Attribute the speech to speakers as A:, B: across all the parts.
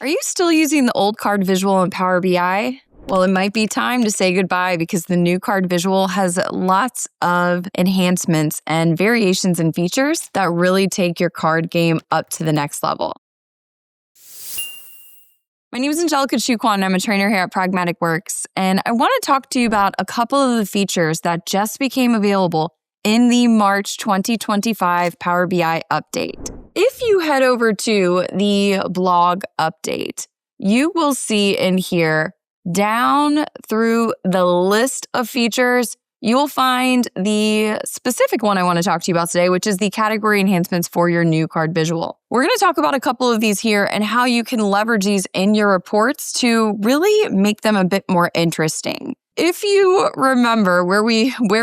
A: Are you still using the old card visual in Power BI? Well, it might be time to say goodbye because the new card visual has lots of enhancements and variations and features that really take your card game up to the next level. My name is Angelica Choo Quan. I'm a trainer here at Pragmatic Works, and I want to talk to you about a couple of the features that just became available in the March 2025 Power BI update. If you head over to the blog update, you will see in here, down through the list of features, you will find the specific one I want to talk to you about today, which is the category enhancements for your new card visual. We're going to talk about a couple of these here and how you can leverage these in your reports to really make them a bit more interesting. If you remember where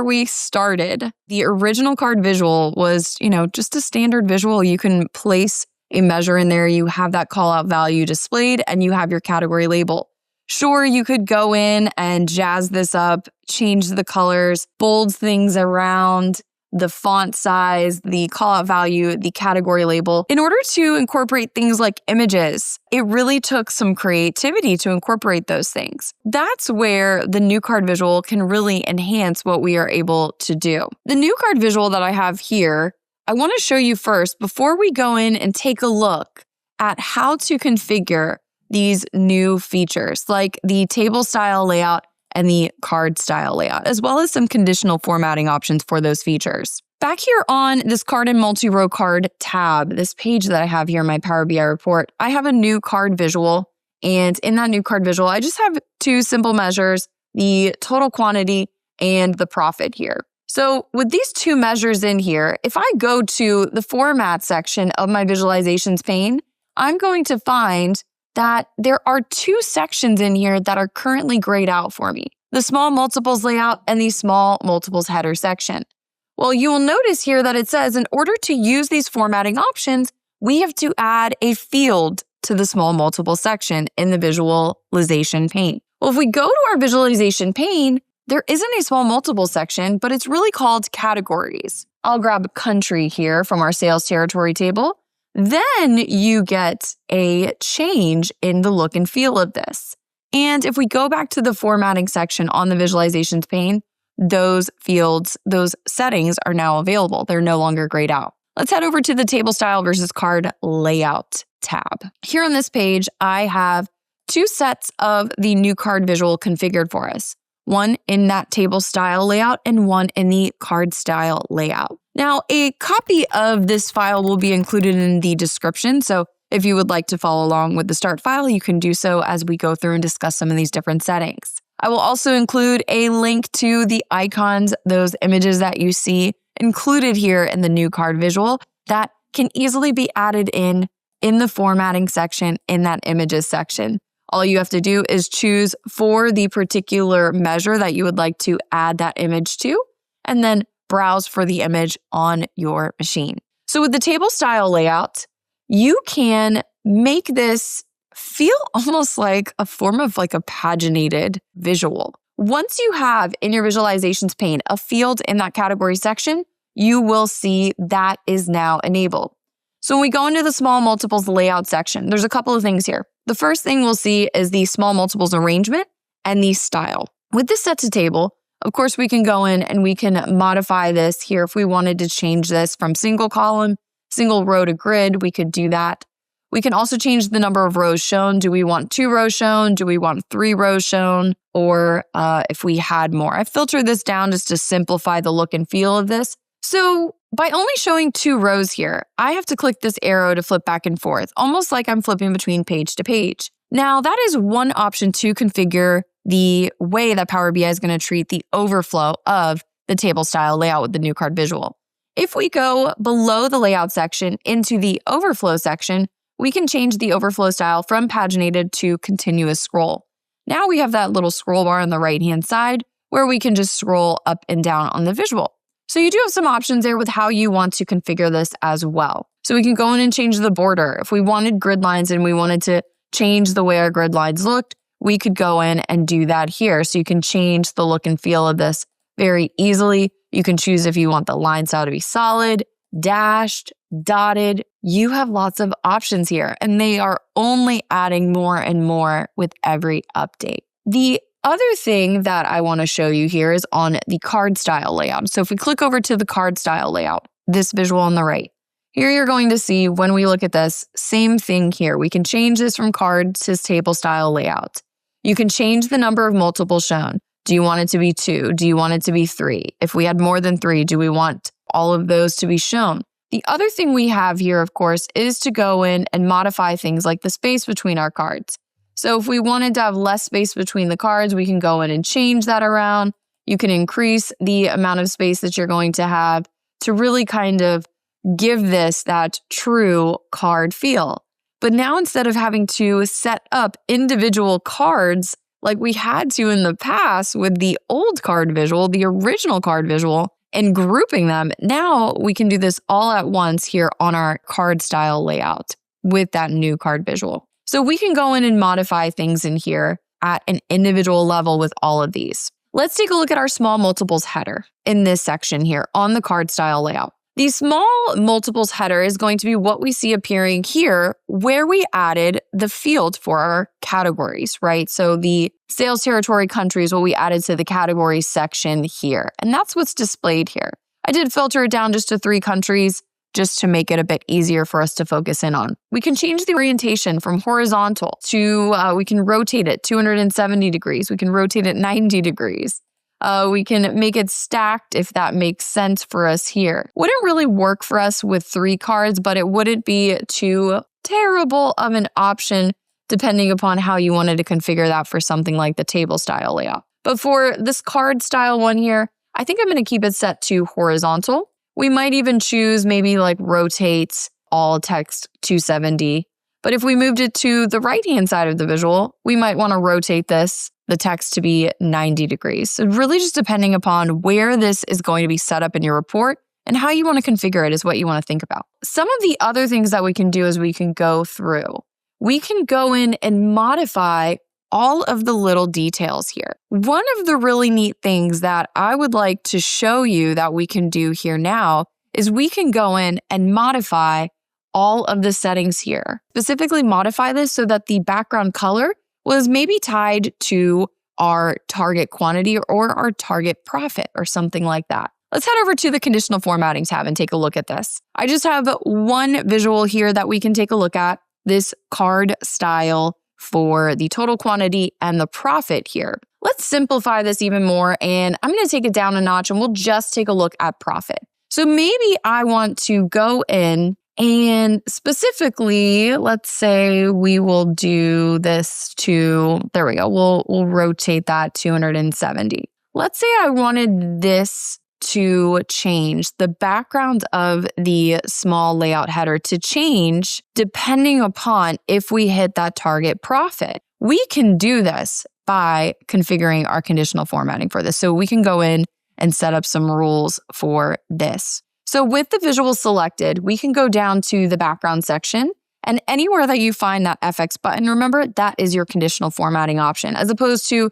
A: we started, the original card visual was, just a standard visual. You can place a measure in there, you have that call out value displayed, and you have your category label. Sure, you could go in and jazz this up, change the colors, bold things around, the font size, the call out value, the category label. In order to incorporate things like images, it really took some creativity to incorporate those things. That's where the new card visual can really enhance what we are able to do. The new card visual that I have here, I want to show you first before we go in and take a look at how to configure these new features like the table style layout and the card style layout, as well as some conditional formatting options for those features. Back here on this card and multi-row card tab, this page that I have here in my Power BI report, I have a new card visual. And in that new card visual, I just have two simple measures, the total quantity and the profit here. So with these two measures in here, if I go to the format section of my visualizations pane, I'm going to find that there are two sections in here that are currently grayed out for me, the small multiples layout and the small multiples header section. Well, you will notice here that it says in order to use these formatting options, we have to add a field to the small multiple section in the visualization pane. Well, if we go to our visualization pane, there isn't a small multiple section, but it's really called categories. I'll grab country here from our sales territory table. Then you get a change in the look and feel of this. And if we go back to the formatting section on the visualizations pane, those fields, those settings are now available. They're no longer grayed out. Let's head over to the table style versus card layout tab. Here on this page, I have two sets of the new card visual configured for us. One in that table style layout and one in the card style layout. Now, a copy of this file will be included in the description, so if you would like to follow along with the start file, you can do so as we go through and discuss some of these different settings. I will also include a link to the icons, those images that you see included here in the new card visual that can easily be added in the formatting section in that images section. All you have to do is choose for the particular measure that you would like to add that image to, and then browse for the image on your machine. So with the table style layout, you can make this feel almost like a form of like a paginated visual. Once you have in your visualizations pane a field in that category section, you will see that is now enabled. So when we go into the small multiples layout section, there's a couple of things here. The first thing we'll see is the small multiples arrangement and the style. With this set to table, of course, we can go in and we can modify this here. If we wanted to change this from single column, single row to grid, we could do that. We can also change the number of rows shown. Do we want 2 rows shown? Do we want 3 rows shown? Or if we had more. I filtered this down just to simplify the look and feel of this. So by only showing 2 rows here, I have to click this arrow to flip back and forth, almost like I'm flipping between page to page. Now, that is one option to configure the way that Power BI is going to treat the overflow of the table style layout with the new card visual. If we go below the layout section into the overflow section, we can change the overflow style from paginated to continuous scroll. Now we have that little scroll bar on the right-hand side where we can just scroll up and down on the visual. So you do have some options there with how you want to configure this as well. So we can go in and change the border. If we wanted grid lines and we wanted to change the way our grid lines looked, we could go in and do that here. So you can change the look and feel of this very easily. You can choose if you want the line style to be solid, dashed, dotted. You have lots of options here, and they are only adding more and more with every update. The other thing that I want to show you here is on the card style layout. So if we click over to the card style layout, this visual on the right, here you're going to see when we look at this, same thing here. We can change this from card to table style layout. You can change the number of multiples shown. Do you want it to be 2? Do you want it to be 3? If we had more than 3, do we want all of those to be shown? The other thing we have here, of course, is to go in and modify things like the space between our cards. So if we wanted to have less space between the cards, we can go in and change that around. You can increase the amount of space that you're going to have to really kind of give this that true card feel. But now instead of having to set up individual cards like we had to in the past with the old card visual, the original card visual, and grouping them, now we can do this all at once here on our card style layout with that new card visual. So we can go in and modify things in here at an individual level with all of these. Let's take a look at our small multiples header in this section here on the card style layout. The small multiples header is going to be what we see appearing here where we added the field for our categories, right? So the sales territory countries, what we added to the categories section here. And that's what's displayed here. I did filter it down just to 3 countries just to make it a bit easier for us to focus in on. We can change the orientation from horizontal to, we can rotate it 270 degrees. We can rotate it 90 degrees. We can make it stacked if that makes sense for us here. Wouldn't really work for us with 3 cards, but it wouldn't be too terrible of an option depending upon how you wanted to configure that for something like the table style layout. But for this card style one here, I think I'm going to keep it set to horizontal. We might even choose maybe like rotate all text 270. But if we moved it to the right-hand side of the visual, we might want to rotate the text to be 90 degrees. So really just depending upon where this is going to be set up in your report and how you want to configure it is what you want to think about. Some of the other things that we can do is we can go through. We can go in and modify all of the little details here. One of the really neat things that I would like to show you that we can do here now is we can go in and modify all of the settings here. Specifically modify this so that the background color was maybe tied to our target quantity or our target profit or something like that. Let's head over to the conditional formatting tab and take a look at this. I just have one visual here that we can take a look at, this card style for the total quantity and the profit here. Let's simplify this even more, and I'm going to take it down a notch and we'll just take a look at profit. So maybe I want to go in and specifically, let's say we will do this to, there we go, we'll rotate that 270. Let's say I wanted this to change, the background of the small layout header to change depending upon if we hit that target profit. We can do this by configuring our conditional formatting for this. So we can go in and set up some rules for this. So with the visual selected, we can go down to the background section, and anywhere that you find that FX button, remember, that is your conditional formatting option, as opposed to,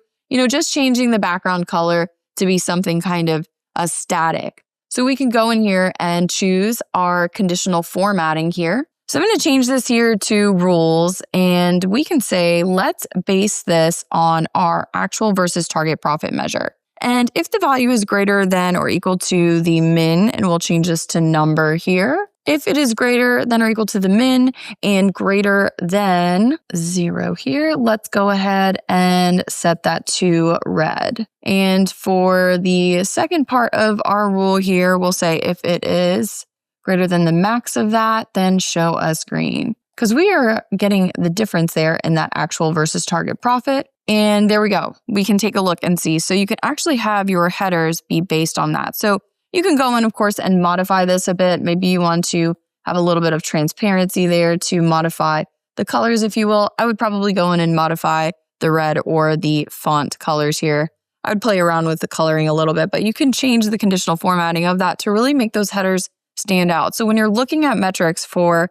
A: just changing the background color to be something kind of a static. So we can go in here and choose our conditional formatting here. So I'm going to change this here to rules, and we can say, let's base this on our actual versus target profit measure. And if the value is greater than or equal to the min, and we'll change this to number here. If it is greater than or equal to the min and greater than 0 here, let's go ahead and set that to red. And for the second part of our rule here, we'll say if it is greater than the max of that, then show us green. Because we are getting the difference there in that actual versus target profit. And there we go. We can take a look and see. So you can actually have your headers be based on that. So you can go in, of course, and modify this a bit. Maybe you want to have a little bit of transparency there to modify the colors, if you will. I would probably go in and modify the red or the font colors here. I would play around with the coloring a little bit, but you can change the conditional formatting of that to really make those headers stand out. So when you're looking at metrics for,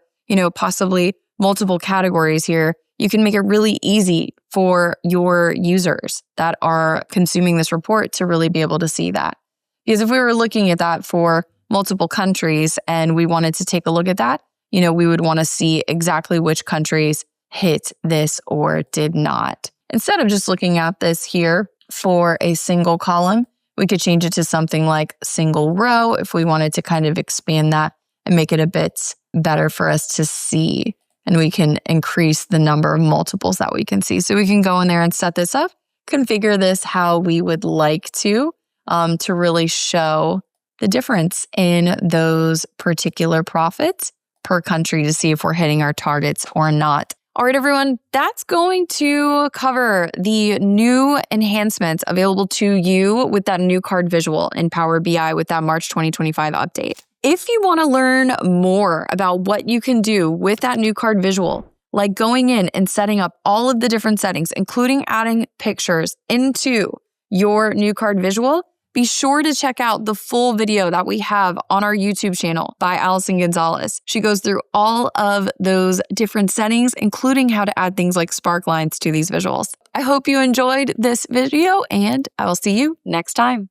A: possibly multiple categories here, you can make it really easy for your users that are consuming this report to really be able to see that. Because if we were looking at that for multiple countries and we wanted to take a look at that, we would want to see exactly which countries hit this or did not. Instead of just looking at this here for a single column, we could change it to something like single row if we wanted to kind of expand that and make it a bit better for us to see. And we can increase the number of multiples that we can see. So we can go in there and set this up, configure this how we would like to really show the difference in those particular profits per country to see if we're hitting our targets or not. All right, everyone, that's going to cover the new enhancements available to you with that new card visual in Power BI with that March 2025 update. If you want to learn more about what you can do with that new card visual, like going in and setting up all of the different settings, including adding pictures into your new card visual, be sure to check out the full video that we have on our YouTube channel by Allison Gonzalez. She goes through all of those different settings, including how to add things like spark lines to these visuals. I hope you enjoyed this video, and I will see you next time.